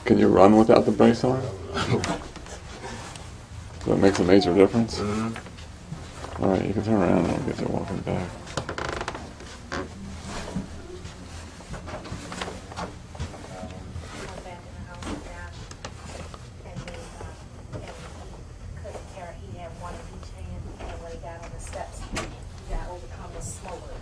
Can you run without the brace on? So it makes a major difference? Mm-hmm. Alright, you can turn around and I'll get you walking back. Went back in the house and got, and then, and he couldn't carry, he had one in each hand, and when he got on the steps, he got overcome with slower.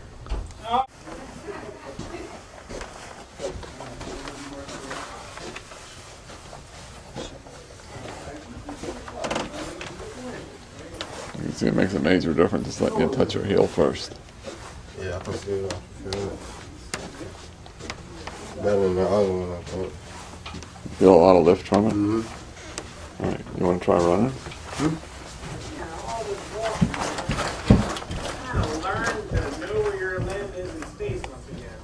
You can see it makes a major difference just letting you touch your heel first. Yeah, I can feel it. I feel it. Better than the other one, I thought. Feel a lot of lift from it? Mm-hmm. Alright, you want to try running? Learn to know where your limb is in space once again,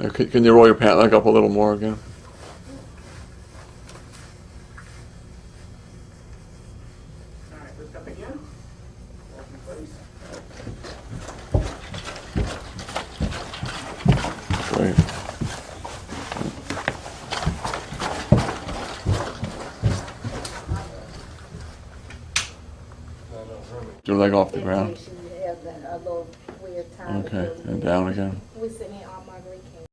okay? Can you roll your pant leg up a little more again? All right, lift up again. Walk in place. Great. Your leg off the ground. You have a little weird time. Okay, and down again. We sitting here all Marguerite came.